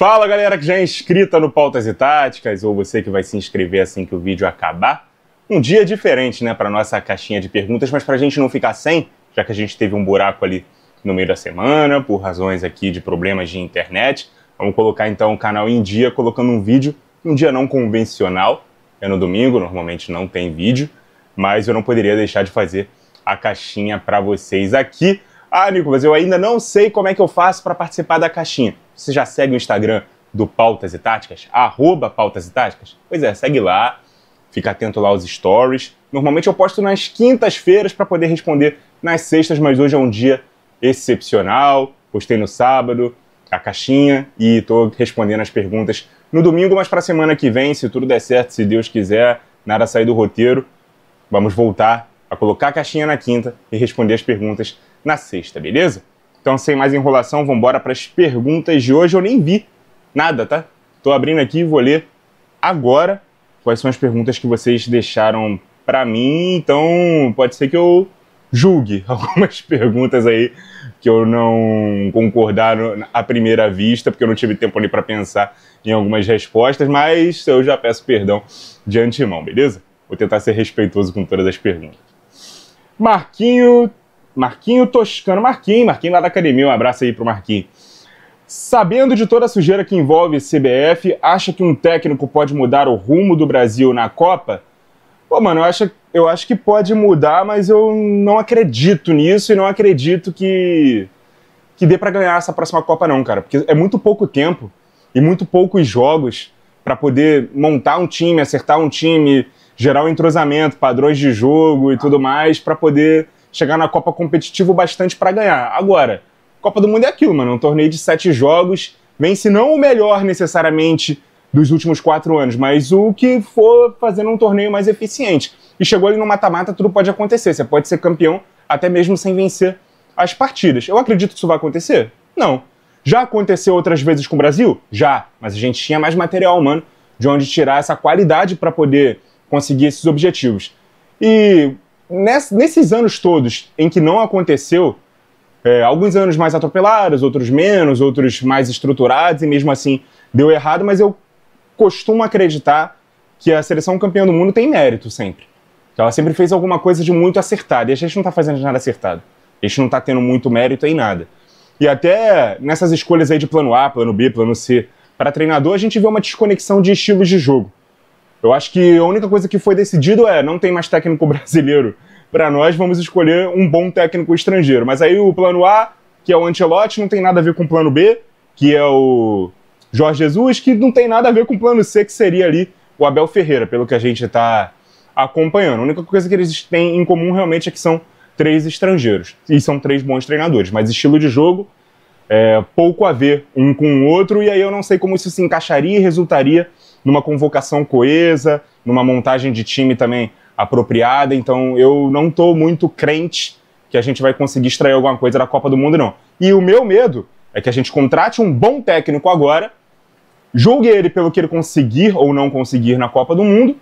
Fala galera que já é inscrita no Pautas e Táticas, ou você que vai se inscrever assim que o vídeo acabar. Um dia diferente, né, para nossa caixinha de perguntas, mas para a gente não ficar sem, já que a gente teve um buraco ali no meio da semana, por razões aqui de problemas de internet, vamos colocar então o canal em dia, colocando um vídeo, um dia não convencional, é no domingo, normalmente não tem vídeo, mas eu não poderia deixar de fazer a caixinha para vocês aqui. Ah, Nicolas, eu ainda não sei como é que eu faço para participar da caixinha. Você já segue o Instagram do Pautas e Táticas? @Pautas e Táticas? Pois é, segue lá, fica atento lá aos stories. Normalmente eu posto nas quintas-feiras para poder responder nas sextas, mas hoje é um dia excepcional. Postei no sábado a caixinha e estou respondendo as perguntas no domingo, mas para a semana que vem, se tudo der certo, se Deus quiser, nada sair do roteiro, vamos voltar a colocar a caixinha na quinta e responder as perguntas na sexta, beleza? Então, sem mais enrolação, vamos embora para as perguntas de hoje. Eu nem vi nada, tá? Tô abrindo aqui e vou ler agora quais são as perguntas que vocês deixaram para mim. Então, pode ser que eu julgue algumas perguntas aí que eu não concordar à primeira vista, porque eu não tive tempo ali para pensar em algumas respostas, mas eu já peço perdão de antemão, beleza? Vou tentar ser respeitoso com todas as perguntas. Marquinho Toscano, Marquinho lá da academia, um abraço aí pro Marquinho. Sabendo de toda a sujeira que envolve CBF, acha que um técnico pode mudar o rumo do Brasil na Copa? Pô, mano, eu acho que pode mudar, mas eu não acredito nisso e não acredito que dê pra ganhar essa próxima Copa não, cara. Porque é muito pouco tempo e muito poucos jogos pra poder montar um time, acertar um time, gerar um entrosamento, padrões de jogo e tudo mais, pra poder chegar na Copa competitivo bastante para ganhar. Agora, Copa do Mundo é aquilo, mano, um torneio de 7 jogos, vence não o melhor necessariamente dos últimos 4 anos, mas o que for fazendo um torneio mais eficiente. E chegou ali no mata-mata, tudo pode acontecer, você pode ser campeão até mesmo sem vencer as partidas. Eu acredito que isso vai acontecer? Não. Já aconteceu outras vezes com o Brasil? Já, mas a gente tinha mais material humano de onde tirar essa qualidade para poder conseguir esses objetivos. E nesses anos todos em que não aconteceu, alguns anos mais atropelados, outros menos, outros mais estruturados, e mesmo assim deu errado, mas eu costumo acreditar que a seleção campeã do mundo tem mérito sempre. Que ela sempre fez alguma coisa de muito acertado, e a gente não está fazendo nada acertado. A gente não está tendo muito mérito em nada. E até nessas escolhas aí de plano A, plano B, plano C, para treinador, a gente vê uma desconexão de estilos de jogo. Eu acho que a única coisa que foi decidido não tem mais técnico brasileiro para nós, vamos escolher um bom técnico estrangeiro. Mas aí o plano A, que é o Ancelotti, não tem nada a ver com o plano B, que é o Jorge Jesus, que não tem nada a ver com o plano C, que seria ali o Abel Ferreira, pelo que a gente está acompanhando. A única coisa que eles têm em comum realmente é que são 3 estrangeiros, e são 3 bons treinadores, mas estilo de jogo pouco a ver um com o outro, e aí eu não sei como isso se encaixaria e resultaria numa convocação coesa, numa montagem de time também apropriada, então eu não estou muito crente que a gente vai conseguir extrair alguma coisa da Copa do Mundo, não. E o meu medo é que a gente contrate um bom técnico agora, julgue ele pelo que ele conseguir ou não conseguir na Copa do Mundo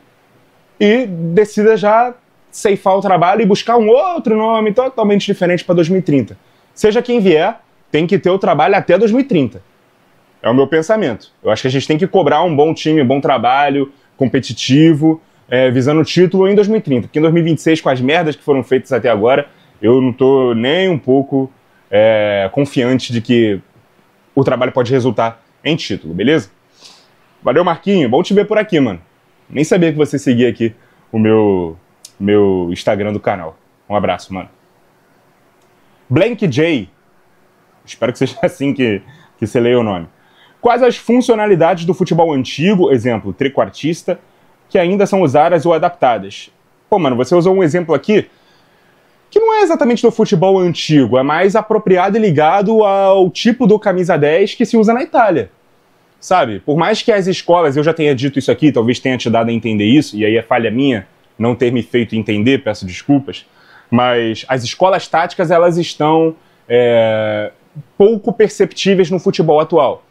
e decida já ceifar o trabalho e buscar um outro nome totalmente diferente para 2030. Seja quem vier, tem que ter o trabalho até 2030. É o meu pensamento. Eu acho que a gente tem que cobrar um bom time, um bom trabalho, competitivo, visando o título em 2030. Porque em 2026, com as merdas que foram feitas até agora, eu não tô nem um pouco confiante de que o trabalho pode resultar em título, beleza? Valeu, Marquinho. Bom te ver por aqui, mano. Nem sabia que você seguia aqui o meu Instagram do canal. Um abraço, mano. Blank J. Espero que seja assim que você leia o nome. Quais as funcionalidades do futebol antigo, exemplo, trequartista, que ainda são usadas ou adaptadas? Pô, mano, você usou um exemplo aqui que não é exatamente do futebol antigo, é mais apropriado e ligado ao tipo do camisa 10 que se usa na Itália. Sabe? Por mais que as escolas, eu já tenha dito isso aqui, talvez tenha te dado a entender isso, e aí é falha minha não ter me feito entender, peço desculpas, mas as escolas táticas, elas estão pouco perceptíveis no futebol atual.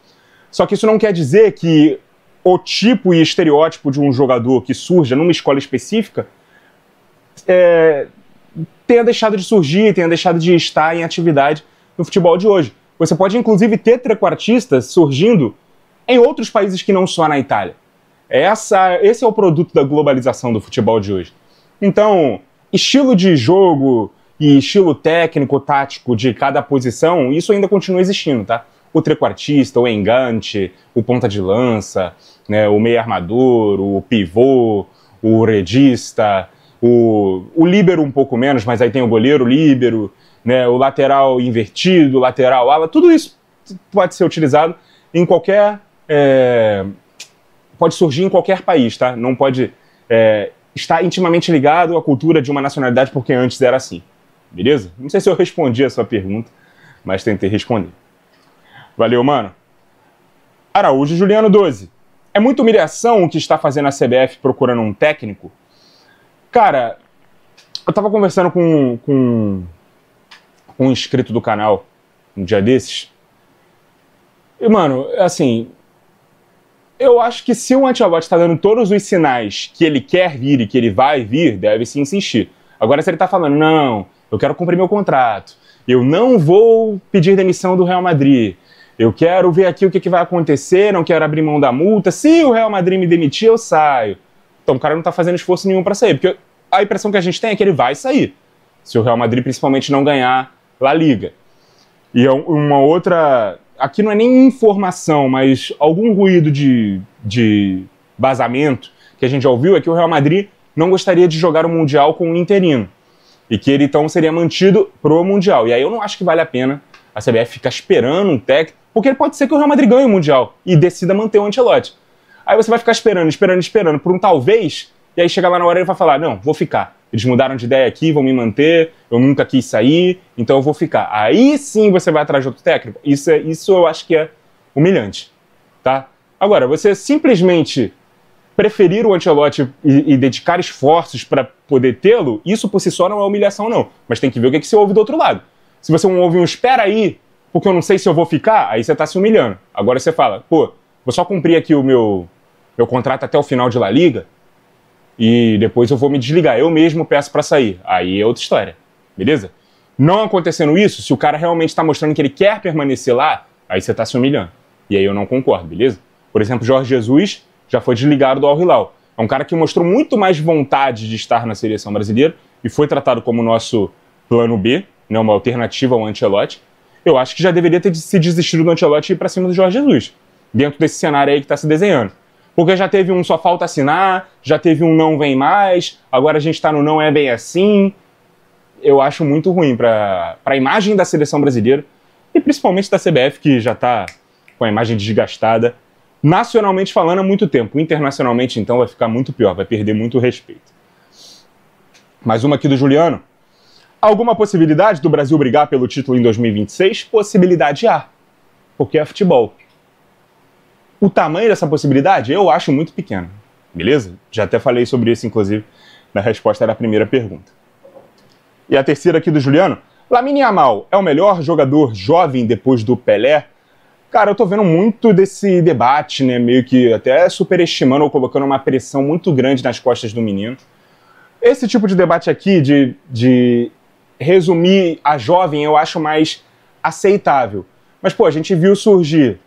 Só que isso não quer dizer que o tipo e estereótipo de um jogador que surja numa escola específica tenha deixado de surgir, tenha deixado de estar em atividade no futebol de hoje. Você pode, inclusive, ter trequartistas surgindo em outros países que não só na Itália. Esse é o produto da globalização do futebol de hoje. Então, estilo de jogo e estilo técnico, tático de cada posição, isso ainda continua existindo, tá? O trequartista, o engante, o ponta de lança, né, o meio armador, o pivô, o redista, o líbero um pouco menos, mas aí tem o goleiro líbero, né, o lateral invertido, o lateral ala, tudo isso pode ser utilizado em qualquer... pode surgir em qualquer país, tá? Não pode estar intimamente ligado à cultura de uma nacionalidade, porque antes era assim. Beleza? Não sei se eu respondi a sua pergunta, mas tentei responder. Valeu, mano. Araújo Juliano 12. É muita humilhação o que está fazendo a CBF procurando um técnico? Cara, eu tava conversando com um inscrito do canal um dia desses. E, mano, assim, eu acho que se o Ancelotti está dando todos os sinais que ele quer vir e que ele vai vir, deve se insistir. Agora, se ele tá falando, não, eu quero cumprir meu contrato, eu não vou pedir demissão do Real Madrid, eu quero ver aqui o que vai acontecer, não quero abrir mão da multa, se o Real Madrid me demitir, eu saio. Então o cara não tá fazendo esforço nenhum para sair, porque a impressão que a gente tem é que ele vai sair, se o Real Madrid principalmente não ganhar La Liga. E uma outra... Aqui não é nem informação, mas algum ruído de vazamento que a gente já ouviu é que o Real Madrid não gostaria de jogar o Mundial com um interino. E que ele, então, seria mantido pro Mundial. E aí eu não acho que vale a pena a CBF ficar esperando um técnico, porque pode ser que o Real Madrid ganhe o Mundial e decida manter o Ancelotti. Aí você vai ficar esperando por um talvez, e aí chega lá na hora e ele vai falar, não, vou ficar. Eles mudaram de ideia aqui, vão me manter, eu nunca quis sair, então eu vou ficar. Aí sim você vai atrás de outro técnico. Isso eu acho que é humilhante, tá? Agora, você simplesmente preferir o Ancelotti e dedicar esforços para poder tê-lo, isso por si só não é humilhação, não. Mas tem que ver o que você ouve do outro lado. Se você ouve um espera aí, porque eu não sei se eu vou ficar, aí você tá se humilhando. Agora você fala, pô, vou só cumprir aqui o meu contrato até o final de La Liga e depois eu vou me desligar. Eu mesmo peço para sair. Aí é outra história, beleza? Não acontecendo isso, se o cara realmente está mostrando que ele quer permanecer lá, aí você tá se humilhando. E aí eu não concordo, beleza? Por exemplo, Jorge Jesus já foi desligado do Al Hilal. É um cara que mostrou muito mais vontade de estar na seleção brasileira e foi tratado como nosso plano B, né, uma alternativa ao Ancelotti. Eu acho que já deveria ter se desistido do Ancelotti e ir para cima do Jorge Jesus, dentro desse cenário aí que está se desenhando. Porque já teve um só falta assinar, já teve um não vem mais, agora a gente está no não é bem assim. Eu acho muito ruim para a imagem da seleção brasileira e principalmente da CBF, que já está com a imagem desgastada, nacionalmente falando há muito tempo. Internacionalmente, então, vai ficar muito pior, vai perder muito respeito. Mais uma aqui do Juliano. Alguma possibilidade do Brasil brigar pelo título em 2026? Possibilidade há, porque é futebol. O tamanho dessa possibilidade eu acho muito pequeno, beleza? Já até falei sobre isso, inclusive, na resposta da primeira pergunta. E a terceira aqui do Juliano. Lamine Yamal é o melhor jogador jovem depois do Pelé? Cara, eu tô vendo muito desse debate, né, meio que até superestimando ou colocando uma pressão muito grande nas costas do menino. Esse tipo de debate aqui, de resumir a jovem, eu acho mais aceitável. Mas, pô, a gente viu surgir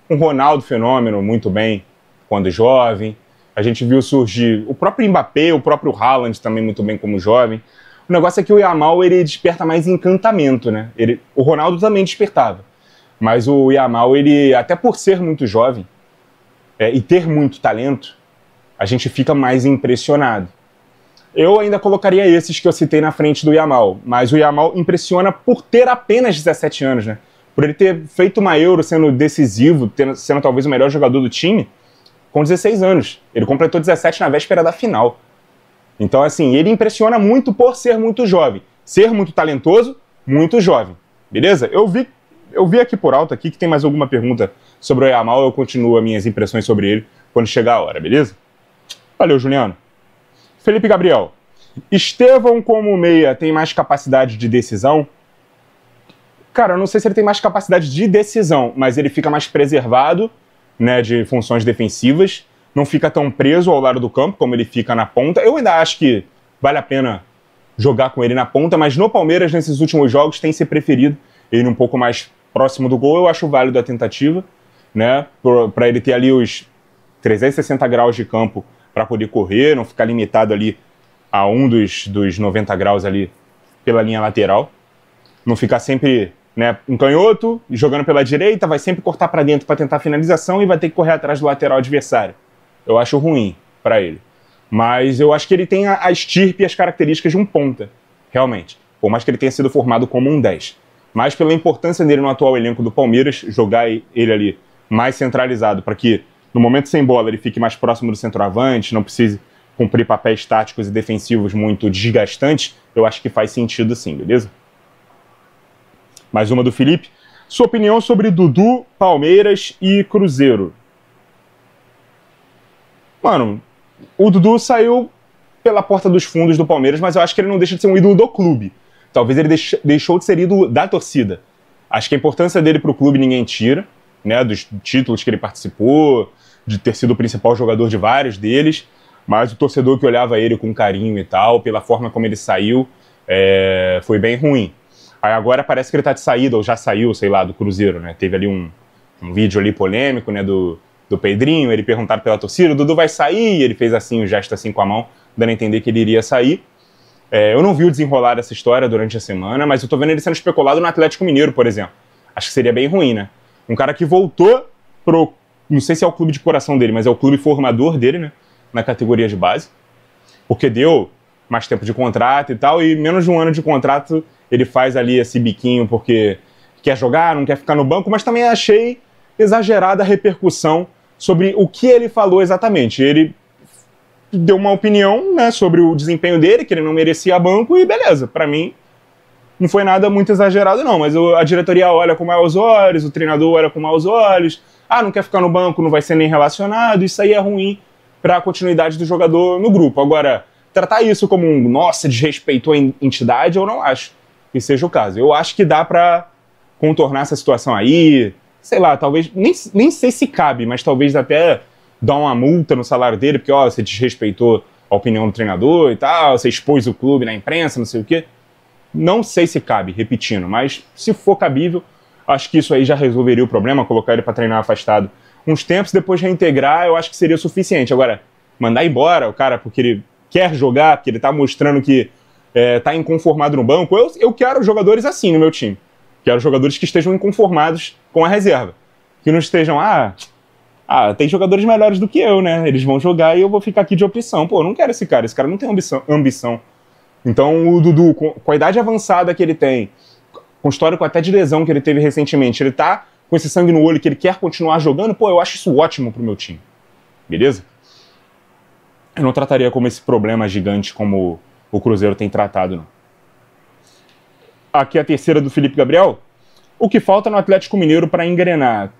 um Ronaldo fenômeno muito bem quando jovem. A gente viu surgir o próprio Mbappé, o próprio Haaland também muito bem como jovem. O negócio é que o Yamal, ele desperta mais encantamento, né? O Ronaldo também despertava. Mas o Yamal, ele, até por ser muito jovem e ter muito talento, a gente fica mais impressionado. Eu ainda colocaria esses que eu citei na frente do Yamal, mas o Yamal impressiona por ter apenas 17 anos, né? Por ele ter feito uma Euro sendo decisivo, sendo talvez o melhor jogador do time, com 16 anos. Ele completou 17 na véspera da final. Então, assim, ele impressiona muito por ser muito jovem. Ser muito talentoso, muito jovem. Beleza? Eu vi aqui por alto aqui que tem mais alguma pergunta sobre o Yamal, eu continuo as minhas impressões sobre ele quando chegar a hora, beleza? Valeu, Juliano. Felipe Gabriel. Estevão como meia tem mais capacidade de decisão? Cara, eu não sei se ele tem mais capacidade de decisão, mas ele fica mais preservado, né, de funções defensivas, não fica tão preso ao lado do campo como ele fica na ponta. Eu ainda acho que vale a pena jogar com ele na ponta, mas no Palmeiras, nesses últimos jogos, tem se preferido ele um pouco mais próximo do gol. Eu acho válido a tentativa. né? Para ele ter ali os 360 graus de campo para poder correr, não ficar limitado ali a um dos 90 graus ali pela linha lateral. Não ficar sempre, né, um canhoto jogando pela direita, vai sempre cortar para dentro para tentar finalização e vai ter que correr atrás do lateral adversário. Eu acho ruim para ele. Mas eu acho que ele tem a estirpe e as características de um ponta, realmente. Por mais que ele tenha sido formado como um 10. Mas pela importância dele no atual elenco do Palmeiras, jogar ele ali mais centralizado para que, no momento sem bola, ele fique mais próximo do centroavante, não precise cumprir papéis táticos e defensivos muito desgastantes, eu acho que faz sentido sim, beleza? Mais uma do Felipe. Sua opinião sobre Dudu, Palmeiras e Cruzeiro. Mano, o Dudu saiu pela porta dos fundos do Palmeiras, mas eu acho que ele não deixa de ser um ídolo do clube. Talvez ele deixou de ser ídolo da torcida. Acho que a importância dele pro clube ninguém tira, né, dos títulos que ele participou, de ter sido o principal jogador de vários deles, mas o torcedor que olhava ele com carinho e tal, pela forma como ele saiu, foi bem ruim. Aí agora parece que ele tá de saída, ou já saiu, sei lá, do Cruzeiro, né? Teve ali um vídeo ali polêmico, né, do Pedrinho, ele perguntado pela torcida, o Dudu vai sair, e ele fez assim, um gesto assim com a mão, dando a entender que ele iria sair. Eu não vi o desenrolar dessa história durante a semana, mas eu tô vendo ele sendo especulado no Atlético Mineiro, por exemplo. Acho que seria bem ruim, né? Um cara que voltou pro, não sei se é o clube de coração dele, mas é o clube formador dele, né? Na categoria de base. Porque deu mais tempo de contrato e tal, e menos de um ano de contrato ele faz ali esse biquinho porque quer jogar, não quer ficar no banco, mas também achei exagerada a repercussão sobre o que ele falou exatamente. Ele deu uma opinião, né, sobre o desempenho dele, que ele não merecia banco, e beleza, pra mim não foi nada muito exagerado não, mas a diretoria olha com maus olhos, o treinador olha com maus olhos, não quer ficar no banco, não vai ser nem relacionado, isso aí é ruim para a continuidade do jogador no grupo. Agora, tratar isso como nossa, desrespeitou a entidade, eu não acho que seja o caso. Eu acho que dá para contornar essa situação aí, sei lá, talvez, nem sei se cabe, mas talvez até dar uma multa no salário dele, porque você desrespeitou a opinião do treinador e tal, você expôs o clube na imprensa, não sei o quê. Não sei se cabe, repetindo, mas se for cabível, acho que isso aí já resolveria o problema, colocar ele para treinar afastado uns tempos, depois reintegrar, eu acho que seria suficiente. Agora, mandar embora o cara porque ele quer jogar, porque ele tá mostrando que tá inconformado no banco, eu quero jogadores assim no meu time. Quero jogadores que estejam inconformados com a reserva. Que não estejam, tem jogadores melhores do que eu, né? Eles vão jogar e eu vou ficar aqui de opção. Pô, eu não quero esse cara não tem ambição. Então o Dudu, com a idade avançada que ele tem, com histórico até de lesão que ele teve recentemente, ele tá com esse sangue no olho que ele quer continuar jogando, eu acho isso ótimo pro meu time. Beleza? Eu não trataria como esse problema gigante como o Cruzeiro tem tratado, não. Aqui a terceira do Felipe Gabriel. O que falta no Atlético Mineiro para engrenar?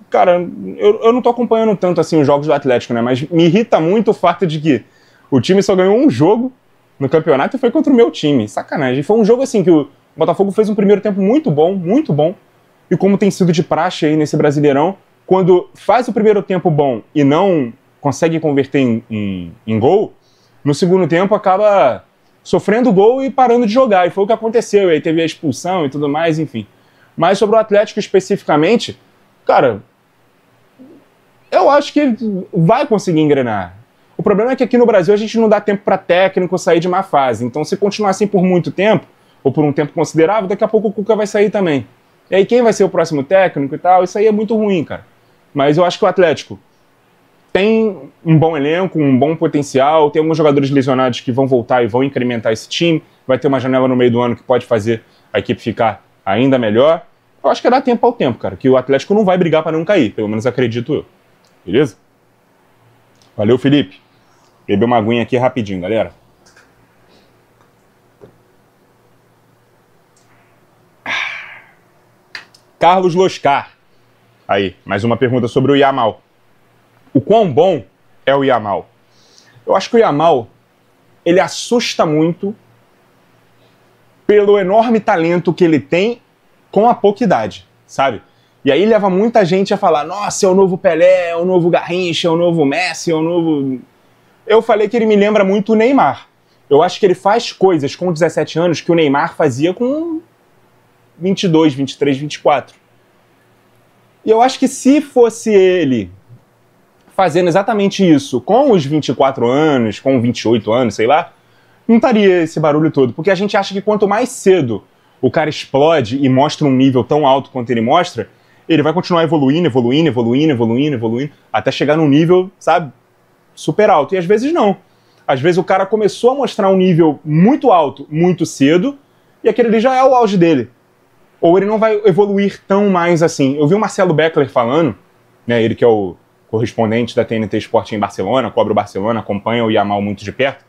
Cara, eu não tô acompanhando tanto assim os jogos do Atlético, né? Mas me irrita muito o fato de que o time só ganhou um jogo no campeonato e foi contra o meu time. Sacanagem. Foi um jogo assim que o Botafogo fez um primeiro tempo muito bom. E como tem sido de praxe aí nesse Brasileirão, quando faz o primeiro tempo bom e não consegue converter em gol, no segundo tempo acaba sofrendo gol e parando de jogar. E foi o que aconteceu. E aí teve a expulsão e tudo mais, enfim. Mas sobre o Atlético especificamente, cara, eu acho que ele vai conseguir engrenar. O problema é que aqui no Brasil a gente não dá tempo para técnico sair de má fase. Então, se continuar assim por muito tempo, ou por um tempo considerável, daqui a pouco o Cuca vai sair também. E aí quem vai ser o próximo técnico e tal, isso aí é muito ruim, cara. Mas eu acho que o Atlético tem um bom elenco, um bom potencial, tem alguns jogadores lesionados que vão voltar e vão incrementar esse time, vai ter uma janela no meio do ano que pode fazer a equipe ficar ainda melhor. Eu acho que dá tempo ao tempo, cara, que o Atlético não vai brigar para não cair, pelo menos acredito eu. Beleza? Valeu, Felipe. Beber uma aguinha aqui rapidinho, galera. Carlos Loscar. Aí, mais uma pergunta sobre o Yamal. O quão bom é o Yamal? Eu acho que o Yamal, ele assusta muito pelo enorme talento que ele tem com a pouca idade, sabe? E aí leva muita gente a falar, nossa, é o novo Pelé, é o novo Garrincha, é o novo Messi, é o novo... Eu falei que ele me lembra muito o Neymar. Eu acho que ele faz coisas com 17 anos que o Neymar fazia com 22, 23, 24. E eu acho que se fosse ele fazendo exatamente isso com os 24 anos, com 28 anos, sei lá, não estaria esse barulho todo. Porque a gente acha que quanto mais cedo o cara explode e mostra um nível tão alto quanto ele mostra, ele vai continuar evoluindo, até chegar num nível, sabe, super alto. E às vezes não. Às vezes o cara começou a mostrar um nível muito alto, muito cedo, e aquele ali já é o auge dele. Ou ele não vai evoluir tão mais assim. Eu vi o Marcelo Beckler falando, né, ele que é o correspondente da TNT Sport em Barcelona, cobre o Barcelona, acompanha o Yamal muito de perto,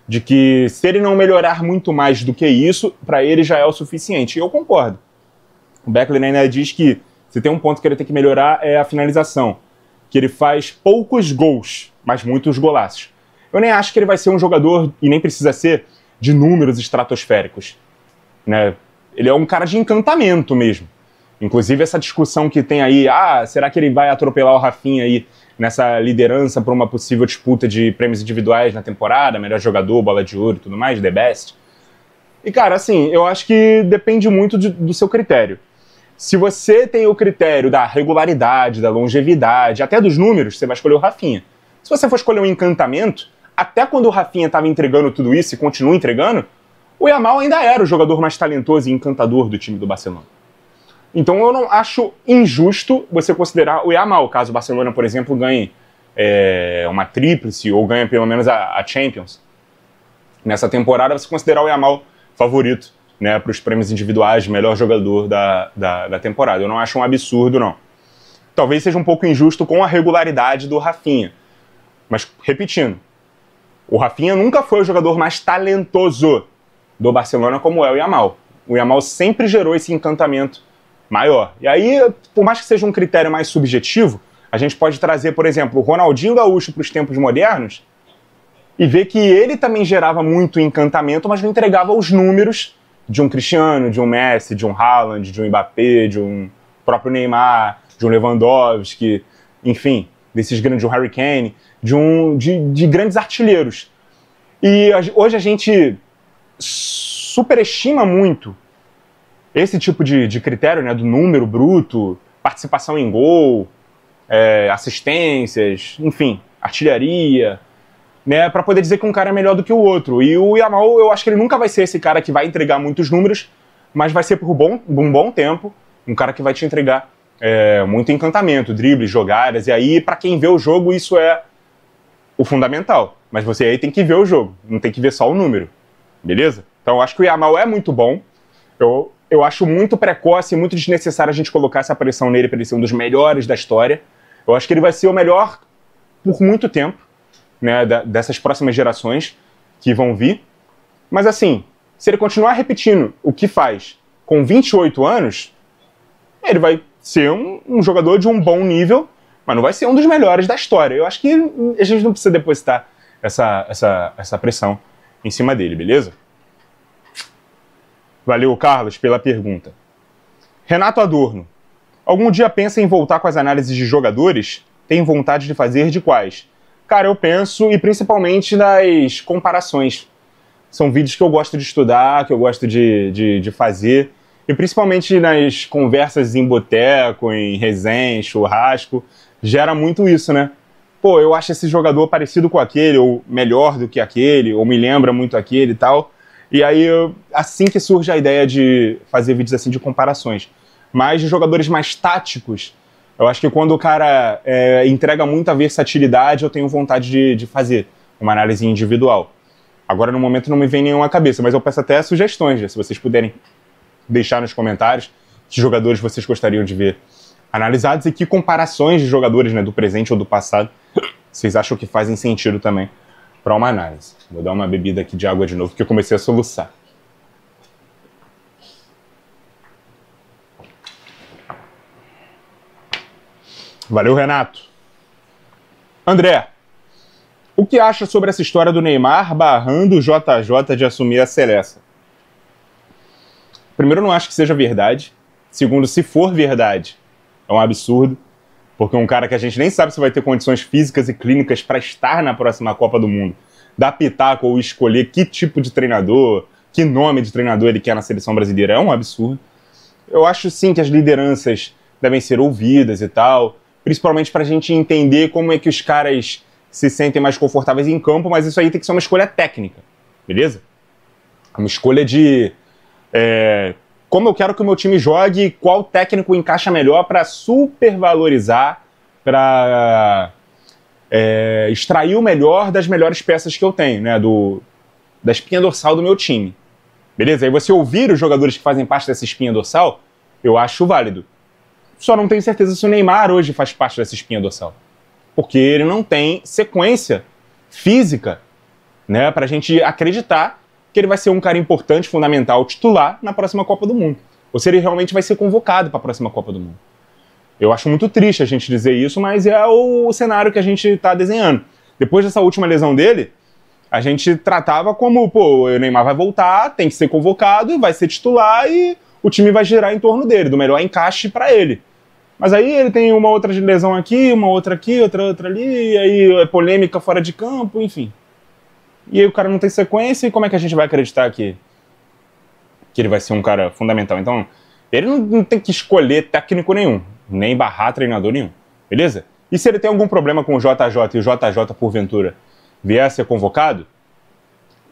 de que se ele não melhorar muito mais do que isso, para ele já é o suficiente. E eu concordo. O Beckler ainda diz que se tem um ponto que ele tem que melhorar é a finalização, que ele faz poucos gols, mas muitos golaços. Eu nem acho que ele vai ser um jogador, e nem precisa ser, de números estratosféricos, né? Ele é um cara de encantamento mesmo. Inclusive essa discussão que tem aí, será que ele vai atropelar o Rafinha aí nessa liderança para uma possível disputa de prêmios individuais na temporada, melhor jogador, bola de ouro e tudo mais, The Best? E cara, assim, eu acho que depende muito do seu critério. Se você tem o critério da regularidade, da longevidade, até dos números, você vai escolher o Rafinha. Se você for escolher um encantamento, até quando o Rafinha estava entregando tudo isso e continua entregando, o Yamal ainda era o jogador mais talentoso e encantador do time do Barcelona. Então eu não acho injusto você considerar o Yamal, caso o Barcelona, por exemplo, ganhe uma tríplice ou ganhe pelo menos a Champions. Nessa temporada você considerar o Yamal favorito, né, para os prêmios individuais de melhor jogador da temporada. Eu não acho um absurdo, não. Talvez seja um pouco injusto com a regularidade do Rafinha. Mas, repetindo, o Rafinha nunca foi o jogador mais talentoso do Barcelona como é o Yamal. O Yamal sempre gerou esse encantamento maior. E aí, por mais que seja um critério mais subjetivo, a gente pode trazer, por exemplo, o Ronaldinho Gaúcho para os tempos modernos e ver que ele também gerava muito encantamento, mas não entregava os números de um Cristiano, de um Messi, de um Haaland, de um Mbappé, de um próprio Neymar, de um Lewandowski, enfim, desses grandes, de um Harry Kane, de grandes artilheiros. E hoje a gente superestima muito esse tipo de critério, né, do número bruto, participação em gol, assistências, enfim, artilharia, né, para poder dizer que um cara é melhor do que o outro. E o Yamal, eu acho que ele nunca vai ser esse cara que vai entregar muitos números, mas vai ser por um bom tempo um cara que vai te entregar muito encantamento, dribles, jogadas, e aí, para quem vê o jogo, isso é o fundamental. Mas você aí tem que ver o jogo, não tem que ver só o número, beleza? Então eu acho que o Yamal é muito bom, eu acho muito precoce e muito desnecessário a gente colocar essa pressão nele para ele ser um dos melhores da história. Eu acho que ele vai ser o melhor por muito tempo, né, dessas próximas gerações que vão vir. Mas assim, se ele continuar repetindo o que faz com 28 anos, ele vai ser um jogador de um bom nível, mas não vai ser um dos melhores da história. Eu acho que a gente não precisa depositar essa pressão em cima dele, beleza? Valeu, Carlos, pela pergunta. Renato Adorno. Algum dia pensa em voltar com as análises de jogadores? Tem vontade de fazer de quais? Cara, eu penso, e principalmente nas comparações. São vídeos que eu gosto de estudar, que eu gosto de fazer, e principalmente nas conversas em boteco, em resenha, em churrasco, gera muito isso, né? Pô, eu acho esse jogador parecido com aquele, ou melhor do que aquele, ou me lembra muito aquele e tal. E aí, assim que surge a ideia de fazer vídeos assim de comparações. Mas de jogadores mais táticos, eu acho que quando o cara entrega muita versatilidade, eu tenho vontade de fazer uma análise individual. Agora, no momento, não me vem nenhuma à cabeça, mas eu peço até sugestões, se vocês puderem deixar nos comentários que jogadores vocês gostariam de ver analisados e que comparações de jogadores, né, do presente ou do passado vocês acham que fazem sentido também para uma análise. Vou dar uma bebida aqui de água de novo, porque eu comecei a soluçar. Valeu, Renato. André, o que acha sobre essa história do Neymar barrando o JJ de assumir a seleção? Primeiro, eu não acho que seja verdade. Segundo, se for verdade, é um absurdo. Porque um cara que a gente nem sabe se vai ter condições físicas e clínicas para estar na próxima Copa do Mundo, dar pitaco ou escolher que tipo de treinador, que nome de treinador ele quer na seleção brasileira, é um absurdo. Eu acho sim que as lideranças devem ser ouvidas e tal, principalmente para a gente entender como é que os caras se sentem mais confortáveis em campo, mas isso aí tem que ser uma escolha técnica, beleza? Uma escolha de como eu quero que o meu time jogue, qual técnico encaixa melhor para supervalorizar, para extrair o melhor das melhores peças que eu tenho, né, da espinha dorsal do meu time. Beleza? Aí você ouvir os jogadores que fazem parte dessa espinha dorsal, eu acho válido. Só não tenho certeza se o Neymar hoje faz parte dessa espinha dorsal. Porque ele não tem sequência física, né, pra gente acreditar que ele vai ser um cara importante, fundamental, titular na próxima Copa do Mundo. Ou se ele realmente vai ser convocado para a próxima Copa do Mundo. Eu acho muito triste a gente dizer isso, mas é o cenário que a gente está desenhando. Depois dessa última lesão dele, a gente tratava como, pô, o Neymar vai voltar, tem que ser convocado, vai ser titular e o time vai girar em torno dele, do melhor encaixe para ele. Mas aí ele tem uma outra lesão aqui, outra ali, e aí é polêmica fora de campo, enfim. E aí o cara não tem sequência, e como é que a gente vai acreditar que ele vai ser um cara fundamental? Então, ele não tem que escolher técnico nenhum, nem barrar treinador nenhum, beleza? E se ele tem algum problema com o JJ e o JJ, porventura, vier a ser convocado,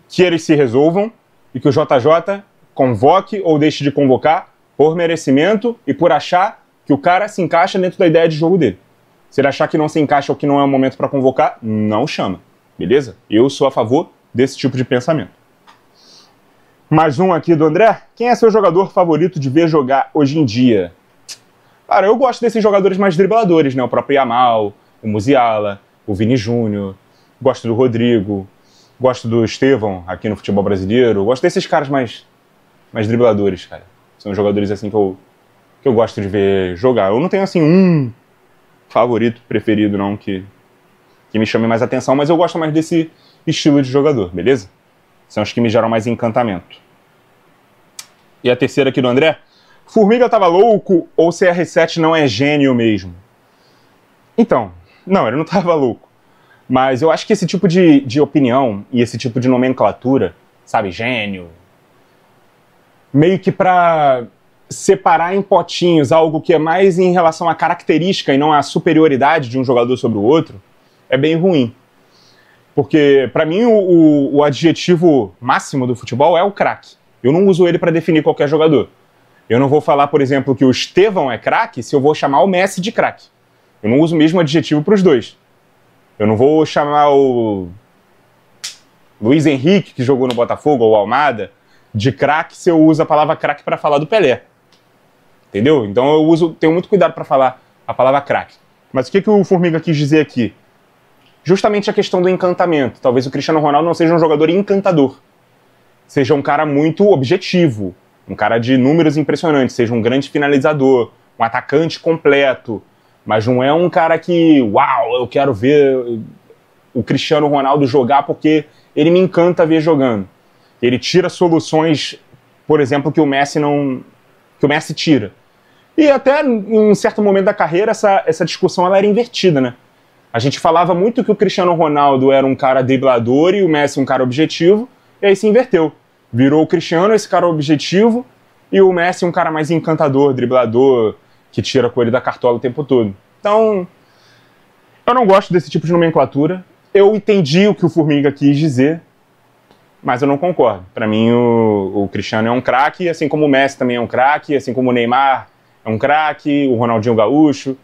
que eles se resolvam e que o JJ convoque ou deixe de convocar por merecimento e por achar que o cara se encaixa dentro da ideia de jogo dele. Se ele achar que não se encaixa ou que não é o momento para convocar, não chama, beleza? Eu sou a favor desse tipo de pensamento. Mais um aqui do André. Quem é seu jogador favorito de ver jogar hoje em dia? Cara, eu gosto desses jogadores mais dribladores, né? O próprio Yamal, o Musiala, o Vini Júnior. Gosto do Rodrigo. Gosto do Estevão aqui no futebol brasileiro. Gosto desses caras mais dribladores, cara. São jogadores assim que eu gosto de ver jogar. Eu não tenho assim um favorito, preferido não, que me chame mais atenção, mas eu gosto mais desse estilo de jogador, beleza? São os que me geram mais encantamento. E a terceira aqui do André. Formiga tava louco ou CR7 não é gênio mesmo? Então, não, ele não tava louco. Mas eu acho que esse tipo de opinião e esse tipo de nomenclatura, sabe, gênio, meio que pra separar em potinhos algo que é mais em relação à característica e não à superioridade de um jogador sobre o outro, é bem ruim. Porque, pra mim, o adjetivo máximo do futebol é o craque. Eu não uso ele pra definir qualquer jogador. Eu não vou falar, por exemplo, que o Estevão é craque se eu vou chamar o Messi de craque. Eu não uso o mesmo adjetivo pros dois. Eu não vou chamar o Luiz Henrique, que jogou no Botafogo, ou o Almada, de craque se eu uso a palavra craque pra falar do Pelé. Entendeu? Então eu tenho muito cuidado pra falar a palavra craque. Mas o que o Formiga quis dizer aqui? Justamente a questão do encantamento. Talvez o Cristiano Ronaldo não seja um jogador encantador. Seja um cara muito objetivo, um cara de números impressionantes, seja um grande finalizador, um atacante completo, mas não é um cara que, uau, eu quero ver o Cristiano Ronaldo jogar porque ele me encanta ver jogando. Ele tira soluções, por exemplo, que o Messi tira. E até em um certo momento da carreira essa discussão ela era invertida, né? A gente falava muito que o Cristiano Ronaldo era um cara driblador e o Messi um cara objetivo, e aí se inverteu. Virou o Cristiano esse cara objetivo e o Messi um cara mais encantador, driblador, que tira a coelho da cartola o tempo todo. Então, eu não gosto desse tipo de nomenclatura. Eu entendi o que o Formiga quis dizer, mas eu não concordo. Para mim, o Cristiano é um craque, assim como o Messi também é um craque, assim como o Neymar é um craque, o Ronaldinho Gaúcho.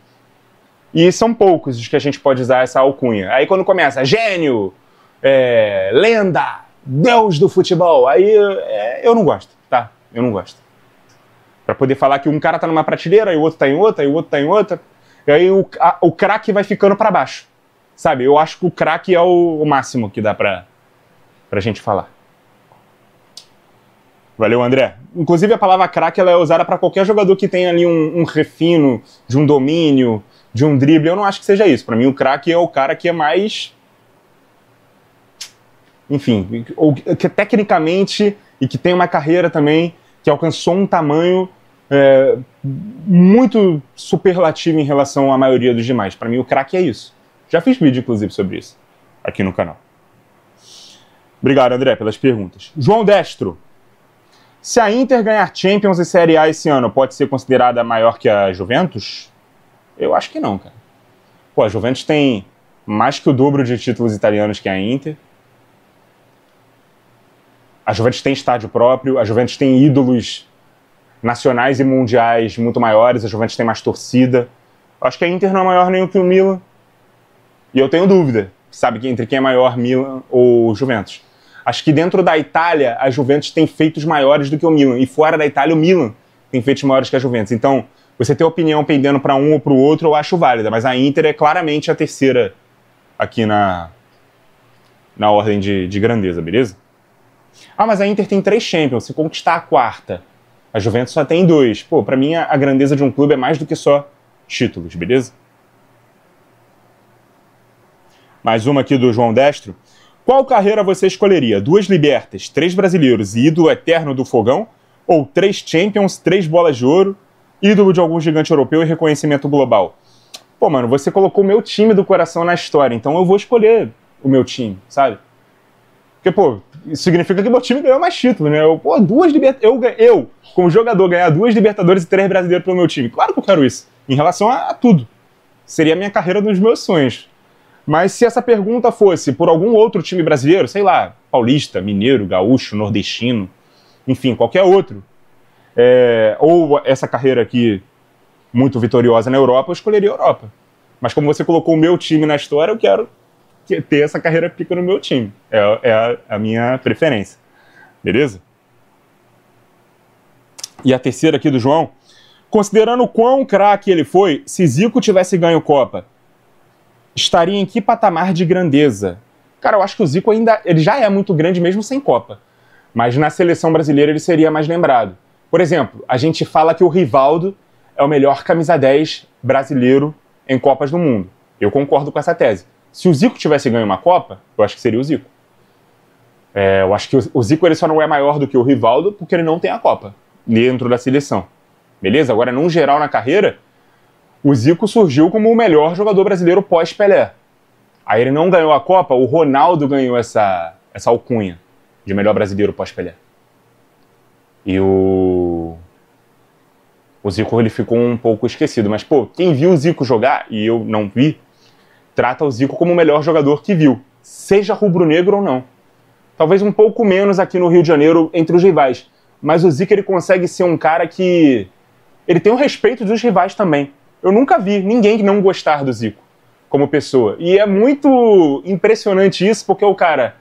E são poucos os que a gente pode usar essa alcunha. Aí quando começa gênio, lenda, Deus do futebol, aí eu não gosto, tá? Eu não gosto. Pra poder falar que um cara tá numa prateleira, e o outro tá em outra, e o outro tá em outra, e aí o craque vai ficando pra baixo, sabe? Eu acho que o craque é o máximo que dá pra gente falar. Valeu, André. Inclusive a palavra craque ela é usada pra qualquer jogador que tenha ali um refino, de um domínio, de um drible. Eu não acho que seja isso. Pra mim o craque é o cara que é mais... Enfim, que tecnicamente e que tem uma carreira também que alcançou um tamanho muito superlativo em relação à maioria dos demais. Para mim, o craque é isso. Já fiz vídeo, inclusive, sobre isso aqui no canal. Obrigado, André, pelas perguntas. João Destro. Se a Inter ganhar Champions e Série A esse ano, pode ser considerada maior que a Juventus? Eu acho que não, cara. Pô, a Juventus tem mais que o dobro de títulos italianos que a Inter. A Juventus tem estádio próprio, a Juventus tem ídolos nacionais e mundiais muito maiores, a Juventus tem mais torcida. Eu acho que a Inter não é maior nem que o Milan. E eu tenho dúvida, sabe, entre quem é maior, Milan ou Juventus. Acho que dentro da Itália, a Juventus tem feitos maiores do que o Milan. E fora da Itália, o Milan tem feitos maiores que a Juventus. Então, você ter opinião pendendo para um ou para o outro, eu acho válida. Mas a Inter é claramente a terceira aqui na ordem de grandeza, beleza? Ah, mas a Inter tem 3 Champions. Se conquistar a quarta, a Juventus só tem 2. Pô, pra mim, a grandeza de um clube é mais do que só títulos, beleza? Mais uma aqui do João Destro. Qual carreira você escolheria? 2 Libertas, 3 brasileiros e ídolo eterno do fogão? Ou 3 Champions, 3 bolas de ouro, ídolo de algum gigante europeu e reconhecimento global? Pô, mano, você colocou o meu time do coração na história, então eu vou escolher o meu time, sabe? Porque, pô, isso significa que meu time ganhou mais títulos, né? Pô, 2 Libertadores. Eu, como jogador, ganhar 2 Libertadores e 3 brasileiros pelo meu time. Claro que eu quero isso. Em relação a tudo. Seria a minha carreira dos meus sonhos. Mas se essa pergunta fosse por algum outro time brasileiro, sei lá, paulista, mineiro, gaúcho, nordestino, enfim, qualquer outro, ou essa carreira aqui muito vitoriosa na Europa, eu escolheria a Europa. Mas como você colocou o meu time na história, eu quero ter essa carreira pica no meu time. É a minha preferência. Beleza? E a terceira aqui do João. Considerando o quão craque ele foi, se Zico tivesse ganho Copa, estaria em que patamar de grandeza? Cara, eu acho que o Zico ele já é muito grande mesmo sem Copa. Mas na seleção brasileira ele seria mais lembrado. Por exemplo, a gente fala que o Rivaldo é o melhor camisa 10 brasileiro em Copas do Mundo. Eu concordo com essa tese. Se o Zico tivesse ganho uma Copa, eu acho que seria o Zico. Eu acho que o Zico ele só não é maior do que o Rivaldo porque ele não tem a Copa dentro da seleção. Beleza? Agora, num geral na carreira, o Zico surgiu como o melhor jogador brasileiro pós-Pelé. Aí ele não ganhou a Copa, o Ronaldo ganhou essa alcunha de melhor brasileiro pós-Pelé. E o Zico ele ficou um pouco esquecido. Mas, pô, quem viu o Zico jogar, e eu não vi, trata o Zico como o melhor jogador que viu, seja rubro-negro ou não. Talvez um pouco menos aqui no Rio de Janeiro entre os rivais. Mas o Zico ele consegue ser um cara que... ele tem o respeito dos rivais também. Eu nunca vi ninguém que não gostar do Zico como pessoa. E é muito impressionante isso, porque é o cara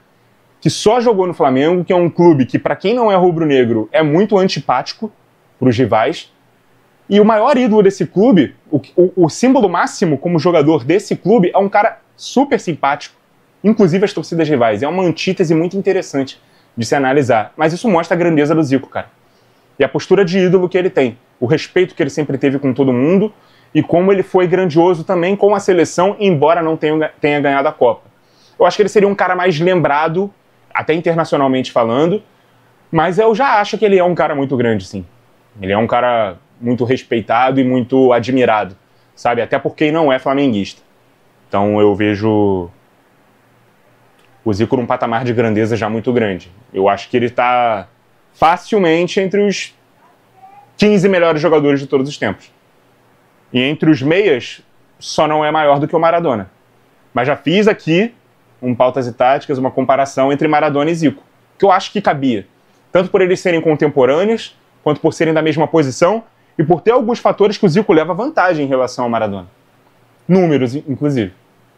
que só jogou no Flamengo, que é um clube que, para quem não é rubro-negro, é muito antipático para os rivais. E o maior ídolo desse clube, o símbolo máximo como jogador desse clube, é um cara super simpático, inclusive as torcidas rivais. É uma antítese muito interessante de se analisar. Mas isso mostra a grandeza do Zico, cara. E a postura de ídolo que ele tem. O respeito que ele sempre teve com todo mundo e como ele foi grandioso também com a seleção, embora não tenha ganhado a Copa. Eu acho que ele seria um cara mais lembrado, até internacionalmente falando, mas eu já acho que ele é um cara muito grande, sim. Ele é um cara muito respeitado e muito admirado, sabe? Até porque ele não é flamenguista. Então eu vejo o Zico num patamar de grandeza já muito grande. Eu acho que ele está facilmente entre os 15 melhores jogadores de todos os tempos. E entre os meias, só não é maior do que o Maradona. Mas já fiz aqui, Pautas e Táticas, uma comparação entre Maradona e Zico, que eu acho que cabia. Tanto por eles serem contemporâneos, quanto por serem da mesma posição, e por ter alguns fatores que o Zico leva vantagem em relação ao Maradona. Números, inclusive.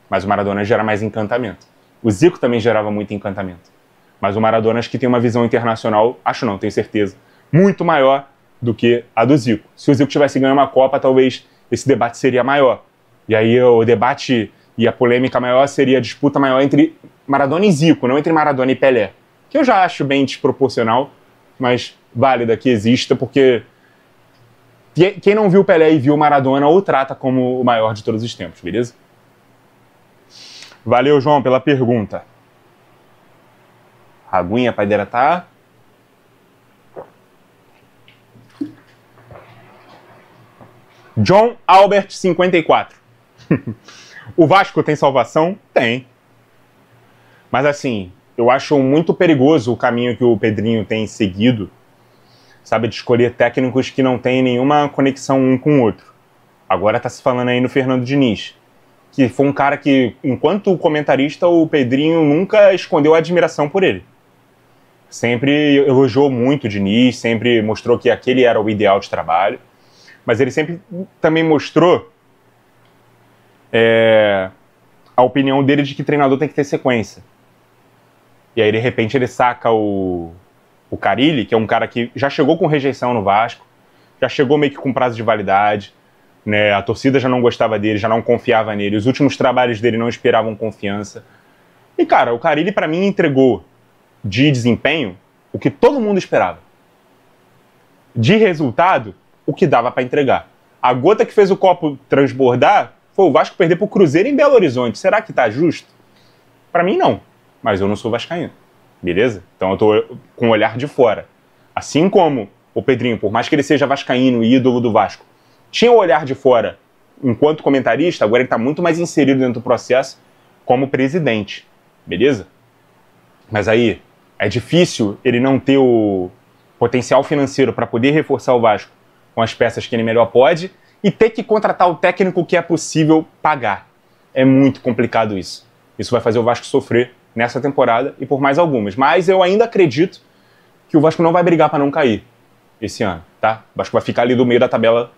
Mas o Maradona gera mais encantamento. O Zico também gerava muito encantamento. Mas o Maradona acho que tem uma visão internacional, acho não, tenho certeza, muito maior do que a do Zico. Se o Zico tivesse ganho uma Copa, talvez esse debate seria maior. E aí o debate e a polêmica maior seria a disputa maior entre Maradona e Zico, não entre Maradona e Pelé. Que eu já acho bem desproporcional, mas válida que exista, porque quem não viu Pelé e viu Maradona ou trata como o maior de todos os tempos, beleza? Valeu, João, pela pergunta. Aguinha para hidratar. John Albert 54. O Vasco tem salvação? Tem. Mas assim, eu acho muito perigoso o caminho que o Pedrinho tem seguido, sabe, de escolher técnicos que não têm nenhuma conexão um com o outro. Agora tá se falando aí no Fernando Diniz, que foi um cara que, enquanto comentarista, o Pedrinho nunca escondeu a admiração por ele. Sempre elogiou muito o Diniz, sempre mostrou que aquele era o ideal de trabalho, mas ele sempre também mostrou a opinião dele de que treinador tem que ter sequência. E aí, de repente, ele saca o Carille, que é um cara que já chegou com rejeição no Vasco, já chegou meio que com prazo de validade, né? A torcida já não gostava dele, já não confiava nele, os últimos trabalhos dele não inspiravam confiança. E, cara, o Carille, pra mim, entregou de desempenho o que todo mundo esperava. De resultado, o que dava pra entregar. A gota que fez o copo transbordar foi o Vasco perder pro Cruzeiro em Belo Horizonte. Será que tá justo? Pra mim, não. Mas eu não sou vascaíno, beleza? Então eu tô com o olhar de fora. Assim como o Pedrinho, por mais que ele seja vascaíno e ídolo do Vasco, tinha o olhar de fora enquanto comentarista, agora ele tá muito mais inserido dentro do processo como presidente, beleza? Mas aí, é difícil ele não ter o potencial financeiro para poder reforçar o Vasco com as peças que ele melhor pode e ter que contratar o técnico que é possível pagar. É muito complicado isso. Isso vai fazer o Vasco sofrer nessa temporada e por mais algumas. Mas eu ainda acredito que o Vasco não vai brigar para não cair esse ano, tá? O Vasco vai ficar ali do meio da tabela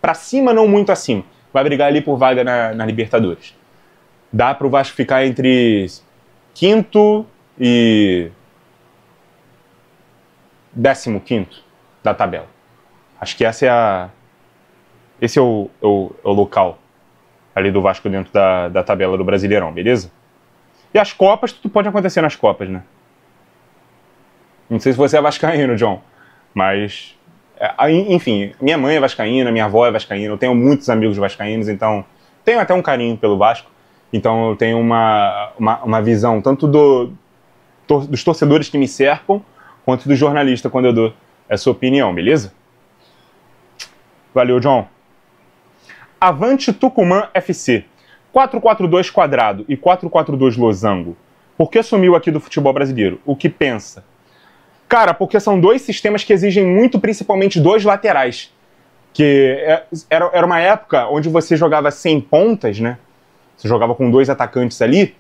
para cima, não muito acima. Vai brigar ali por vaga na Libertadores. Dá para o Vasco ficar entre quinto e 15º da tabela. Acho que esse é o local ali do Vasco dentro da tabela do Brasileirão, beleza? E as Copas, tudo pode acontecer nas Copas, né? Não sei se você é vascaíno, John, mas... enfim, minha mãe é vascaína, minha avó é vascaína, eu tenho muitos amigos vascaínos, então... Tenho até um carinho pelo Vasco, então eu tenho uma visão tanto dos torcedores que me cercam, quanto do jornalista quando eu dou essa opinião, beleza? Valeu, John. Avante Tucumã FC. 4-4-2 quadrado e 4-4-2 losango. Por que sumiu aqui do futebol brasileiro? O que pensa? Cara, porque são dois sistemas que exigem muito, principalmente dois laterais. Que era uma época onde você jogava sem pontas, né? Você jogava com dois atacantes ali,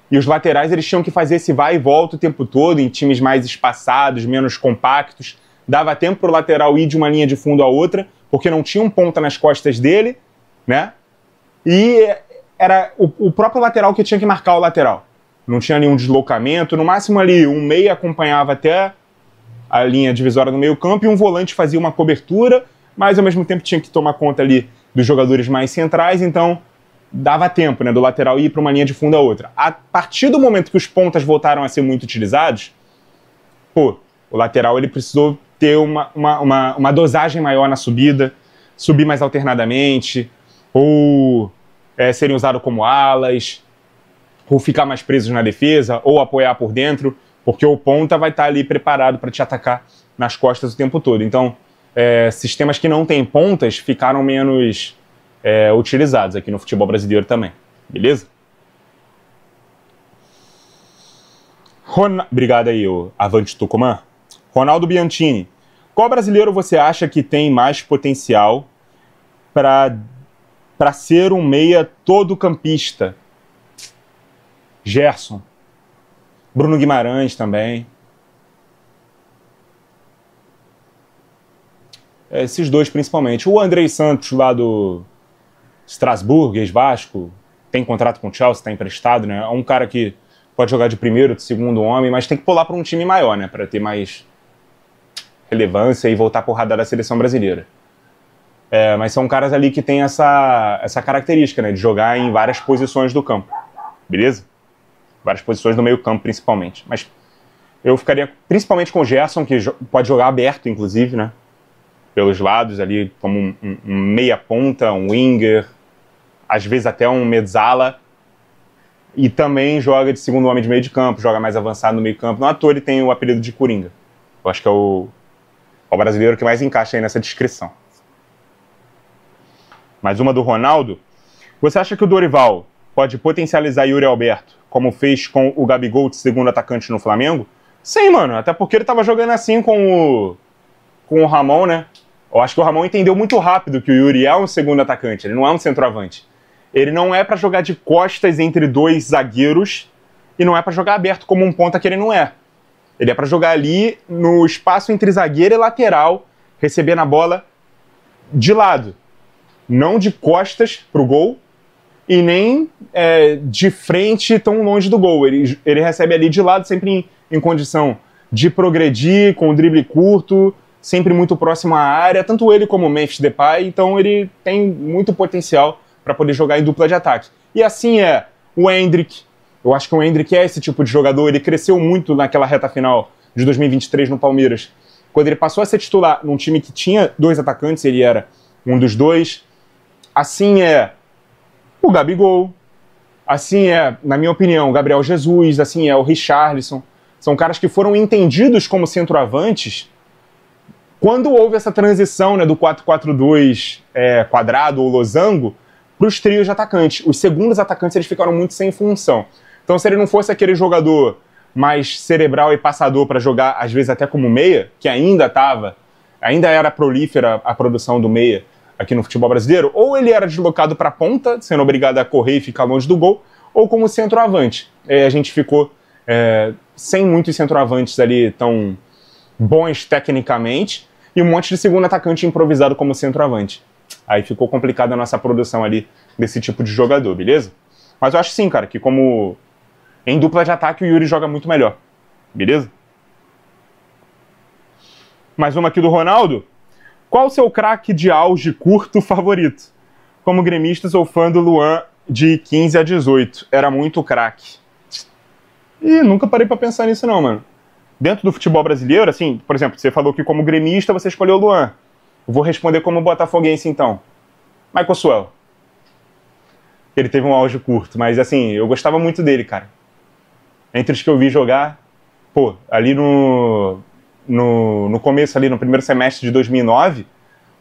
e os laterais eles tinham que fazer esse vai e volta o tempo todo, em times mais espaçados, menos compactos. Dava tempo para o lateral ir de uma linha de fundo a outra, porque não tinha um ponta nas costas dele, né? E era o próprio lateral que tinha que marcar o lateral. Não tinha nenhum deslocamento, no máximo ali um meia acompanhava até a linha divisória no meio campo e um volante fazia uma cobertura, mas ao mesmo tempo tinha que tomar conta ali dos jogadores mais centrais, então dava tempo, né, do lateral ir para uma linha de fundo a outra. A partir do momento que os pontas voltaram a ser muito utilizados, o lateral ele precisou ter uma dosagem maior na subida, subir mais alternadamente, ou serem usados como alas, ou ficar mais presos na defesa, ou apoiar por dentro, porque o ponta vai estar ali preparado para te atacar nas costas o tempo todo. Então, sistemas que não têm pontas ficaram menos utilizados aqui no futebol brasileiro também. Beleza? Obrigado aí, Avante Tucumã. Ronaldo Bianchini. Qual brasileiro você acha que tem mais potencial para ser um meia todo campista? Gerson. Bruno Guimarães também. Esses dois principalmente. O Andrei Santos lá do Strasbourg, ex-Vasco, tem contrato com o Chelsea, está emprestado, né? É um cara que pode jogar de primeiro, de segundo homem, mas tem que pular para um time maior, né? Para ter mais relevância e voltar por radar da seleção brasileira. Mas são caras ali que têm essa característica, né? De jogar em várias posições do campo. Beleza? Várias posições do meio campo, principalmente. Mas eu ficaria principalmente com o Gerson, que pode jogar aberto, inclusive, né? Pelos lados ali, como um meia-ponta, um winger, às vezes até um mezzala. E também joga de segundo homem de meio de campo, joga mais avançado no meio campo. Não à toa ele tem o apelido de Coringa. Eu acho que é o brasileiro que mais encaixa aí nessa descrição. Mais uma do Ronaldo. Você acha que o Dorival pode potencializar Yuri Alberto, como fez com o Gabigol de segundo atacante no Flamengo? Sim, mano. Até porque ele tava jogando assim com com o Ramon, né? Eu acho que o Ramon entendeu muito rápido que o Yuri é um segundo atacante, ele não é um centroavante. Ele não é para jogar de costas entre dois zagueiros e não é para jogar aberto como um ponta que ele não é. Ele é para jogar ali no espaço entre zagueiro e lateral, recebendo a bola de lado. Não de costas pro gol e nem de frente tão longe do gol. Ele recebe ali de lado, sempre em condição de progredir, com o drible curto, sempre muito próximo à área, tanto ele como o Memphis Depay, então ele tem muito potencial para poder jogar em dupla de ataque. E assim é o Endrick. Eu acho que o Endrick é esse tipo de jogador, ele cresceu muito naquela reta final de 2023 no Palmeiras. Quando ele passou a ser titular num time que tinha dois atacantes, ele era um dos dois. Assim é o Gabigol, assim é, na minha opinião, o Gabriel Jesus, assim é o Richarlison. São caras que foram entendidos como centroavantes quando houve essa transição, né, do 4-4-2 quadrado ou losango para os trios de atacantes. Os segundos atacantes eles ficaram muito sem função. Então, se ele não fosse aquele jogador mais cerebral e passador para jogar, às vezes até como meia, que ainda era prolífera a produção do meia aqui no futebol brasileiro, ou ele era deslocado para a ponta, sendo obrigado a correr e ficar longe do gol, ou como centroavante. A gente ficou sem muitos centroavantes ali tão bons tecnicamente, e um monte de segundo atacante improvisado como centroavante. Aí ficou complicada a nossa produção ali desse tipo de jogador, beleza? Mas eu acho sim, cara, que como em dupla de ataque o Yuri joga muito melhor, beleza? Mais uma aqui do Ronaldo. Qual o seu craque de auge curto favorito? Como gremista, sou fã do Luan de 15 a 18. Era muito craque. E nunca parei pra pensar nisso não, mano. Dentro do futebol brasileiro, assim, por exemplo, você falou que como gremista você escolheu o Luan. Eu vou responder como botafoguense, então. Michael Suel. Ele teve um auge curto, mas assim, eu gostava muito dele, cara. Entre os que eu vi jogar, pô, ali no começo, ali no primeiro semestre de 2009,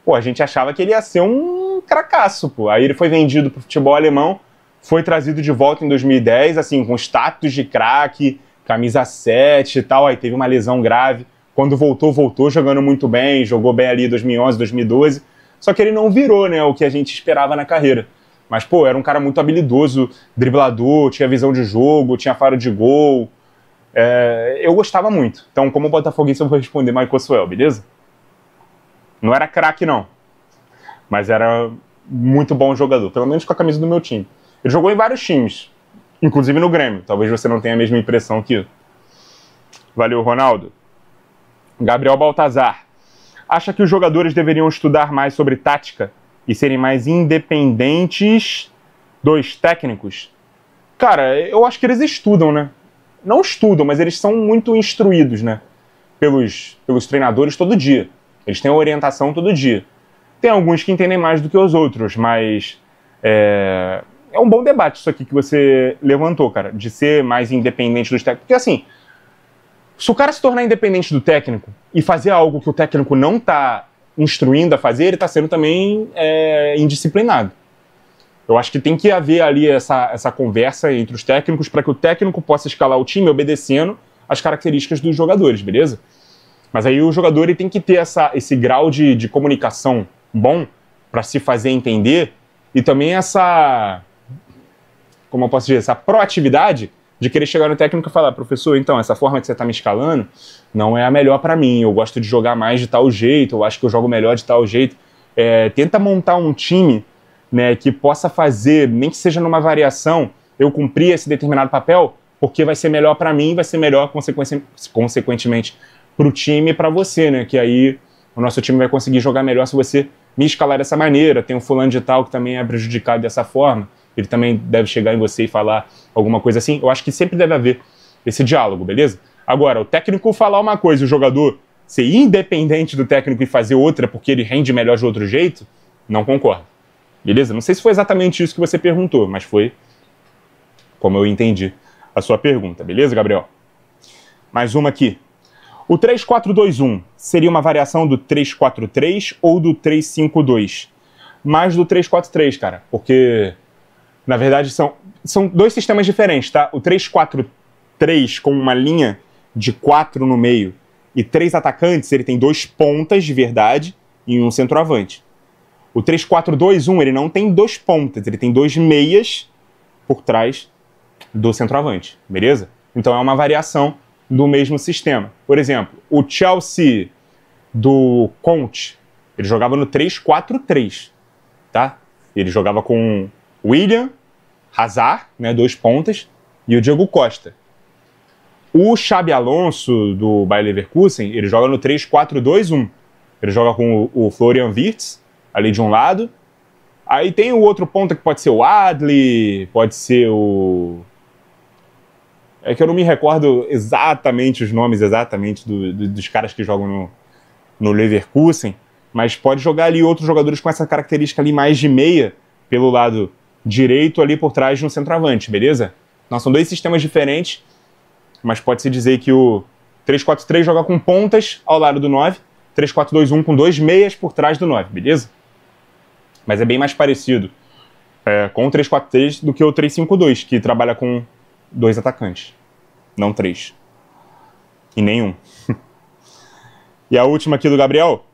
pô, a gente achava que ele ia ser um cracaço, pô. Aí ele foi vendido pro futebol alemão, foi trazido de volta em 2010, assim, com status de craque, camisa 7 e tal, aí teve uma lesão grave. Quando voltou jogando muito bem, jogou bem ali em 2011, 2012, só que ele não virou, né, o que a gente esperava na carreira. Mas, pô, era um cara muito habilidoso, driblador, tinha visão de jogo, tinha faro de gol. Eu gostava muito. Então, como botafoguense, eu vou responder Michael Suel, beleza? Não era craque, não. Mas era muito bom jogador, pelo menos com a camisa do meu time. Ele jogou em vários times, inclusive no Grêmio. Talvez você não tenha a mesma impressão que eu. Valeu, Ronaldo. Gabriel Baltazar. Acha que os jogadores deveriam estudar mais sobre tática e serem mais independentes dos técnicos? Cara, eu acho que eles estudam, né? Não estudam, mas eles são muito instruídos, né? Pelos treinadores todo dia. Eles têm orientação todo dia. Tem alguns que entendem mais do que os outros, mas é um bom debate isso aqui que você levantou, cara, de ser mais independente dos técnicos. Porque assim, se o cara se tornar independente do técnico e fazer algo que o técnico não está instruindo a fazer, ele está sendo também indisciplinado. Eu acho que tem que haver ali essa conversa entre os técnicos para que o técnico possa escalar o time obedecendo às características dos jogadores, beleza? Mas aí o jogador ele tem que ter esse grau de comunicação bom para se fazer entender e também como eu posso dizer, essa proatividade de querer chegar no técnico e falar: professor, então, essa forma que você está me escalando não é a melhor para mim, eu gosto de jogar mais de tal jeito, eu acho que eu jogo melhor de tal jeito. Tenta montar um time, né, que possa fazer, nem que seja numa variação, eu cumprir esse determinado papel, porque vai ser melhor para mim, vai ser melhor, consequentemente, para o time e para você, né, que aí o nosso time vai conseguir jogar melhor se você me escalar dessa maneira. Tem um fulano de tal que também é prejudicado dessa forma, ele também deve chegar em você e falar alguma coisa assim. Eu acho que sempre deve haver esse diálogo, beleza? Agora, o técnico falar uma coisa e o jogador ser independente do técnico e fazer outra porque ele rende melhor de outro jeito, não concordo. Beleza? Não sei se foi exatamente isso que você perguntou, mas foi como eu entendi a sua pergunta. Beleza, Gabriel? Mais uma aqui. O 3-4-2-1 seria uma variação do 3-4-3 ou do 3-5-2? Mais do 3-4-3, cara, porque na verdade são dois sistemas diferentes, tá? O 3-4-3 com uma linha de 4 no meio e 3 atacantes, ele tem 2 pontas de verdade e um centroavante. O 3-4-2-1, ele não tem 2 pontas, ele tem 2 meias por trás do centroavante, beleza? Então é uma variação do mesmo sistema. Por exemplo, o Chelsea do Conte, ele jogava no 3-4-3, tá? Ele jogava com William, Hazard, né, 2 pontas, e o Diego Costa. O Xabi Alonso do Bayer Leverkusen, ele joga no 3-4-2-1. Ele joga com o Florian Wirtz, ali de um lado. Aí tem o outro ponta que pode ser o Adli, pode ser o... É que eu não me recordo exatamente os nomes dos caras que jogam no Leverkusen, mas pode jogar ali outros jogadores com essa característica ali mais de meia, pelo lado direito ali por trás de um centroavante, beleza? Então são 2 sistemas diferentes, mas pode-se dizer que o 3-4-3 joga com pontas ao lado do 9, 3-4-2-1 com 2 meias por trás do 9, beleza? Mas é bem mais parecido com o 3-4-3 do que o 3-5-2, que trabalha com 2 atacantes, não 3. E nenhum. E a última aqui do Gabriel.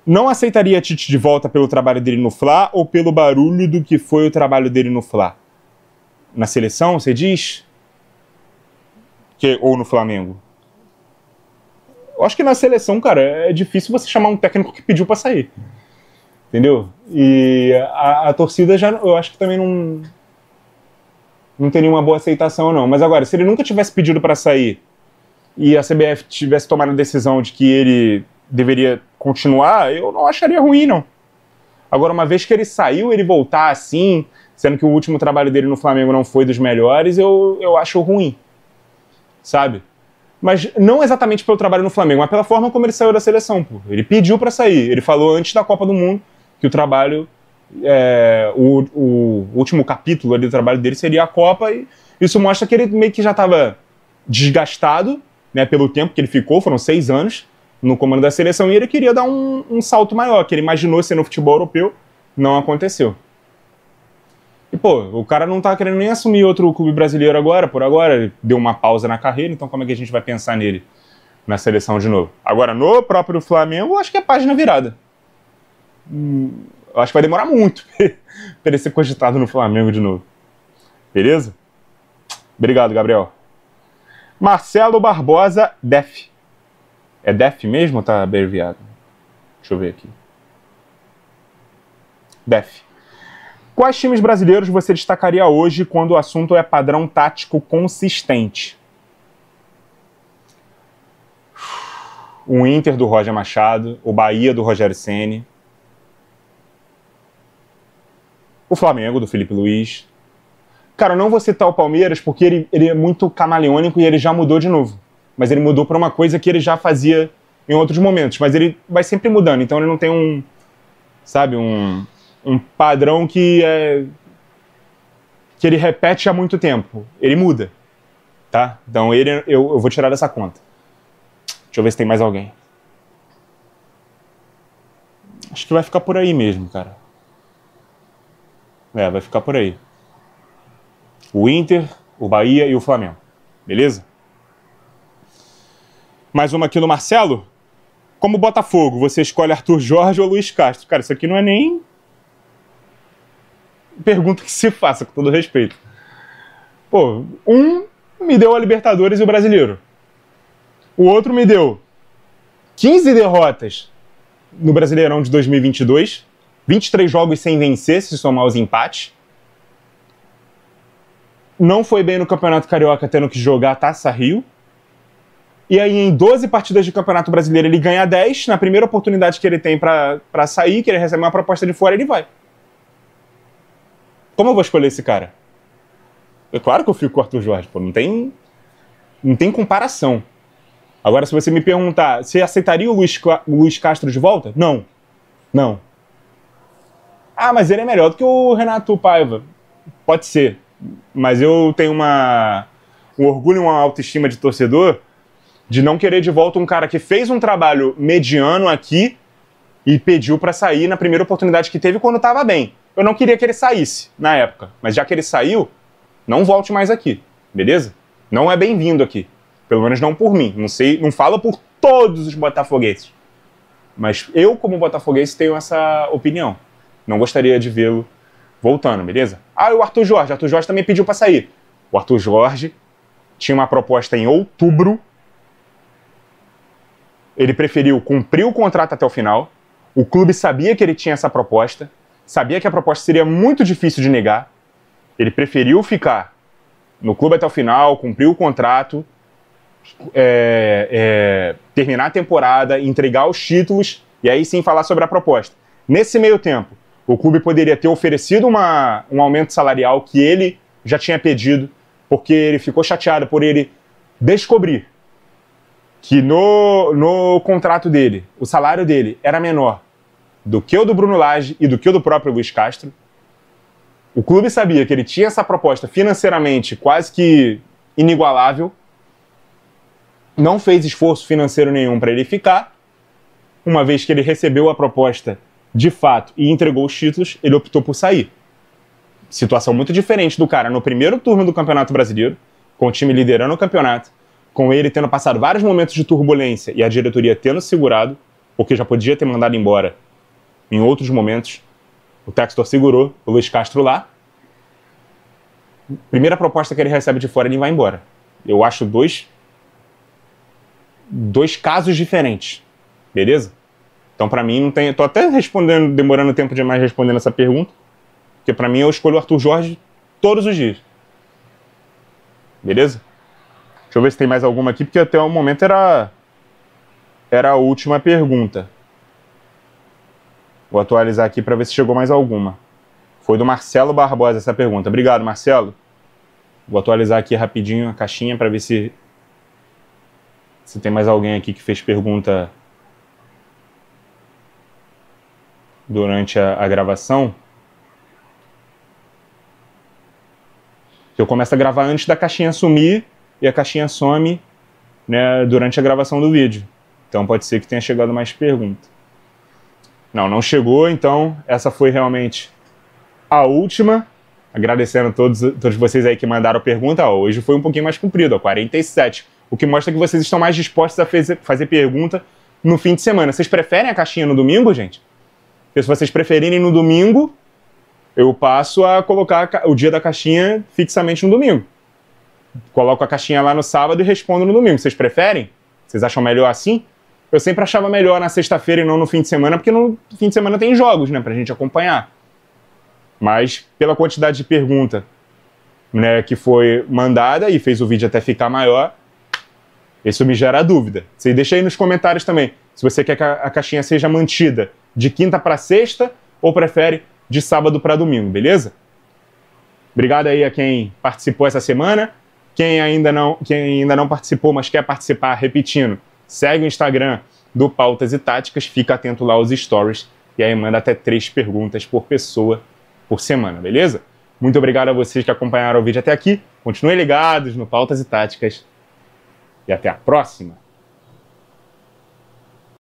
Não aceitaria Tite de volta pelo trabalho dele no Fla ou pelo barulho do que foi o trabalho dele no Fla? Na seleção, você diz? Ou no Flamengo? Eu acho que na seleção, cara, é difícil você chamar um técnico que pediu pra sair. Entendeu? E a torcida já, eu acho que também não teria uma boa aceitação, não. Mas agora, se ele nunca tivesse pedido pra sair e a CBF tivesse tomado a decisão de que ele deveria continuar, eu não acharia ruim, não. Agora, uma vez que ele saiu, ele voltar assim, sendo que o último trabalho dele no Flamengo não foi dos melhores, eu acho ruim. Sabe? Mas não exatamente pelo trabalho no Flamengo, mas pela forma como ele saiu da seleção, pô. Ele pediu pra sair. Ele falou antes da Copa do Mundo que o trabalho, o último capítulo ali do trabalho dele seria a Copa, e isso mostra que ele meio que já estava desgastado, né, pelo tempo que ele ficou, foram 6 anos no comando da seleção, e ele queria dar um salto maior, que ele imaginou ser no futebol europeu, não aconteceu. E, pô, o cara não tá querendo nem assumir outro clube brasileiro agora, por agora, ele deu uma pausa na carreira, então como é que a gente vai pensar nele na seleção de novo? Agora, no próprio Flamengo, eu acho que é página virada. Eu acho que vai demorar muito pra ele ser cogitado no Flamengo de novo. Beleza? Obrigado, Gabriel. Marcelo Barbosa, Def. É Def mesmo ou tá abreviado? Deixa eu ver aqui. Def. Quais times brasileiros você destacaria hoje quando o assunto é padrão tático consistente? O Inter do Roger Machado, o Bahia do Rogério Ceni, o Flamengo do Felipe Luiz. Cara, eu não vou citar o Palmeiras porque ele é muito camaleônico e ele já mudou de novo. Mas ele mudou para uma coisa que ele já fazia em outros momentos. Mas ele vai sempre mudando, então ele não tem um padrão que ele repete há muito tempo. Ele muda, tá? Então eu vou tirar dessa conta. Deixa eu ver se tem mais alguém. Acho que vai ficar por aí mesmo, cara. Vai ficar por aí. O Inter, o Bahia e o Flamengo. Beleza? Mais uma aqui no Marcelo. Como Botafogo, você escolhe Arthur Jorge ou Luiz Castro? Cara, isso aqui não é nem pergunta que se faça, com todo respeito. Pô, um me deu a Libertadores e o Brasileiro. O outro me deu 15 derrotas no Brasileirão de 2022, 23 jogos sem vencer, se somar os empates. Não foi bem no Campeonato Carioca, tendo que jogar a Taça Rio. E aí, em 12 partidas de Campeonato Brasileiro, ele ganha 10. Na primeira oportunidade que ele tem pra sair, que ele recebe uma proposta de fora, ele vai. Como eu vou escolher esse cara? É claro que eu fico com o Arthur Jorge, pô. Não tem comparação. Agora, se você me perguntar, você aceitaria o Luiz Castro de volta? Não. Não. Ah, mas ele é melhor do que o Renato Paiva. Pode ser. Mas eu tenho um orgulho e uma autoestima de torcedor de não querer de volta um cara que fez um trabalho mediano aqui e pediu pra sair na primeira oportunidade que teve quando tava bem. Eu não queria que ele saísse na época, mas já que ele saiu, não volte mais aqui, beleza? Não é bem-vindo aqui. Pelo menos não por mim. Não sei, não fala por todos os botafoguenses. Mas eu, como botafoguense, tenho essa opinião. Não gostaria de vê-lo voltando, beleza? Ah, e o Arthur Jorge. O Arthur Jorge também pediu para sair. O Arthur Jorge tinha uma proposta em outubro. Ele preferiu cumprir o contrato até o final. O clube sabia que ele tinha essa proposta. Sabia que a proposta seria muito difícil de negar. Ele preferiu ficar no clube até o final, cumprir o contrato, terminar a temporada, entregar os títulos e aí sim falar sobre a proposta. Nesse meio tempo, o clube poderia ter oferecido um aumento salarial que ele já tinha pedido, porque ele ficou chateado por ele descobrir que no contrato dele, o salário dele era menor do que o do Bruno Lage e do que o do próprio Luiz Castro. O clube sabia que ele tinha essa proposta financeiramente quase que inigualável, não fez esforço financeiro nenhum para ele ficar. Uma vez que ele recebeu a proposta de fato e entregou os títulos, ele optou por sair. Situação muito diferente do cara no primeiro turno do Campeonato Brasileiro, com o time liderando o campeonato, com ele tendo passado vários momentos de turbulência e a diretoria tendo segurado, porque já podia ter mandado embora em outros momentos. O Textor segurou o Luiz Castro lá. Primeira proposta que ele recebe de fora, ele vai embora. Eu acho dois casos diferentes, beleza? Então, pra mim, não tem... Tô até respondendo, demorando tempo demais respondendo essa pergunta, porque pra mim eu escolho o Arthur Jorge todos os dias. Beleza? Deixa eu ver se tem mais alguma aqui, porque até o momento era a última pergunta. Vou atualizar aqui para ver se chegou mais alguma. Foi do Marcelo Barbosa essa pergunta. Obrigado, Marcelo. Vou atualizar aqui rapidinho a caixinha para ver se tem mais alguém aqui que fez pergunta durante a gravação. Eu começo a gravar antes da caixinha sumir e a caixinha some, né, durante a gravação do vídeo. Então pode ser que tenha chegado mais pergunta. Não chegou, então essa foi realmente a última. Agradecendo a todos vocês aí que mandaram pergunta. Hoje foi um pouquinho mais comprido, 47. O que mostra que vocês estão mais dispostos a fazer pergunta no fim de semana. Vocês preferem a caixinha no domingo, gente? Porque se vocês preferirem no domingo, eu passo a colocar o dia da caixinha fixamente no domingo. Coloco a caixinha lá no sábado e respondo no domingo. Vocês preferem? Vocês acham melhor assim? Eu sempre achava melhor na sexta-feira e não no fim de semana, porque no fim de semana tem jogos, né, pra gente acompanhar. Mas pela quantidade de pergunta, né, que foi mandada e fez o vídeo até ficar maior, isso me gera dúvida. Você deixa aí nos comentários também, se você quer que a caixinha seja mantida de quinta para sexta ou prefere de sábado para domingo, beleza? Obrigado aí a quem participou essa semana. Quem ainda não participou, mas quer participar, repetindo, segue o Instagram do Pautas e Táticas, fica atento lá aos stories e aí manda até 3 perguntas por pessoa por semana, beleza? Muito obrigado a vocês que acompanharam o vídeo até aqui. Continuem ligados no Pautas e Táticas e até a próxima!